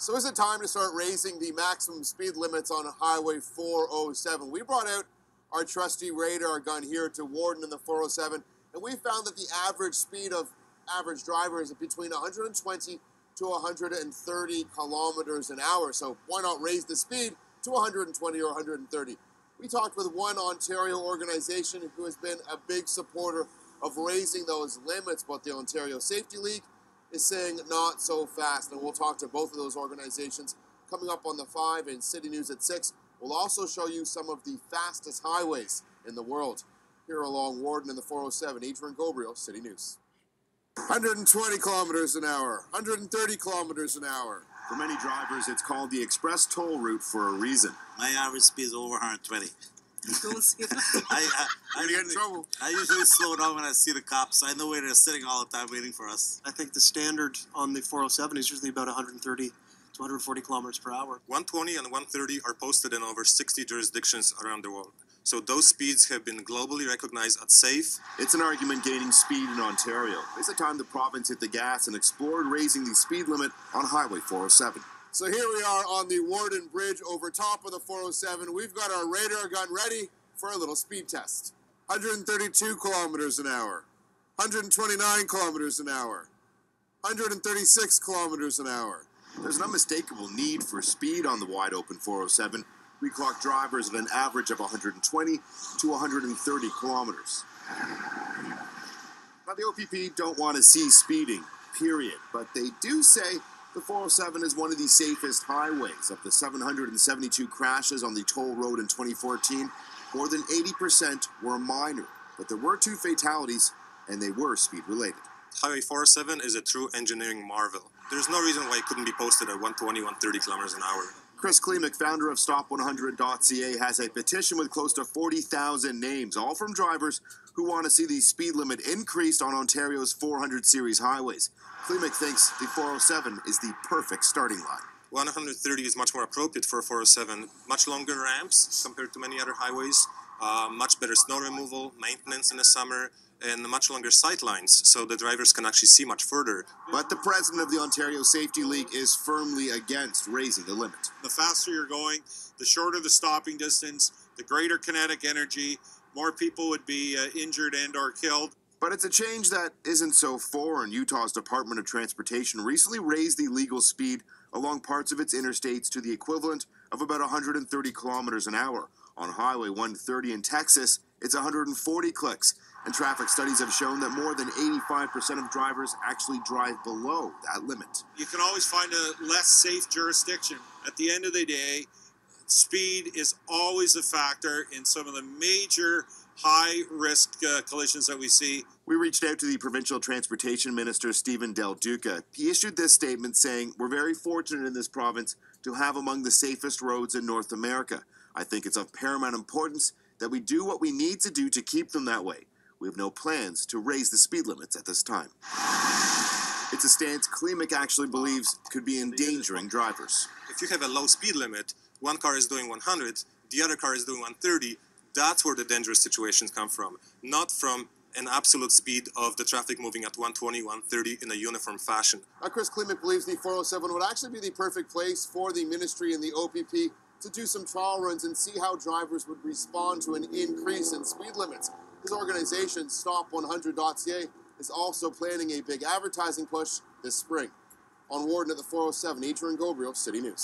So is it time to start raising the maximum speed limits on Highway 407? We brought out our trusty radar gun here to Warden in the 407, and we found that the average speed of average drivers is between 120 to 130 kilometers an hour. So why not raise the speed to 120 or 130? We talked with one Ontario organization who has been a big supporter of raising those limits, but the Ontario Safety League is saying not so fast. And we'll talk to both of those organizations coming up on the 5 and City News at 6. We'll also show you some of the fastest highways in the world. Here along Warden in the 407, Adrian Gabriel, City News. 120 kilometers an hour, 130 kilometers an hour. For many drivers, it's called the express toll route for a reason. My average speed is over 120. I get in trouble. I usually slow down when I see the cops. I know where they're sitting all the time waiting for us. I think the standard on the 407 is usually about 130 to 140 kilometers per hour. 120 and 130 are posted in over 60 jurisdictions around the world. So those speeds have been globally recognized as safe. It's an argument gaining speed in Ontario. It's the time the province hit the gas and explored raising the speed limit on Highway 407. So here we are on the Warden Bridge over top of the 407. We've got our radar gun ready for a little speed test. 132 kilometers an hour, 129 kilometers an hour, 136 kilometers an hour. There's an unmistakable need for speed on the wide open 407. We clock drivers at an average of 120 to 130 kilometers. Now, the OPP don't want to see speeding, period, but they do say the 407 is one of the safest highways. Of the 772 crashes on the toll road in 2014, more than 80% were minor, but there were 2 fatalities, and they were speed-related. Highway 407 is a true engineering marvel. There's no reason why it couldn't be posted at 120, 130 kilometers an hour. Chris Klimek, founder of stop100.ca, has a petition with close to 40,000 names, all from drivers who want to see the speed limit increased on Ontario's 400 series highways. Klimek thinks the 407 is the perfect starting line. 130 is much more appropriate for a 407. Much longer ramps compared to many other highways, much better snow removal, maintenance in the summer, and much longer sight lines, so the drivers can actually see much further. But the president of the Ontario Safety League is firmly against raising the limit. The faster you're going, the shorter the stopping distance, the greater kinetic energy, more people would be injured and or killed. But it's a change that isn't so foreign. Utah's Department of Transportation recently raised the legal speed along parts of its interstates to the equivalent of about 130 kilometers an hour. On Highway 130 in Texas, it's 140 clicks. And traffic studies have shown that more than 85% of drivers actually drive below that limit. You can always find a less safe jurisdiction. At the end of the day, speed is always a factor in some of the major high-risk collisions that we see. We reached out to the provincial transportation minister, Stephen Del Duca. He issued this statement saying, "We're very fortunate in this province to have among the safest roads in North America. I think it's of paramount importance that we do what we need to do to keep them that way. We have no plans to raise the speed limits at this time." It's a stance Klimek actually believes could be endangering drivers. If you have a low speed limit, one car is doing 100, the other car is doing 130, that's where the dangerous situations come from, not from an absolute speed of the traffic moving at 120, 130 in a uniform fashion. Now, Chris Klimek believes the 407 would actually be the perfect place for the ministry and the OPP to do some trial runs and see how drivers would respond to an increase in speed limits. His organization, stop100.ca, is also planning a big advertising push this spring. On Warden at the 407, Adrian Gabriel, City News.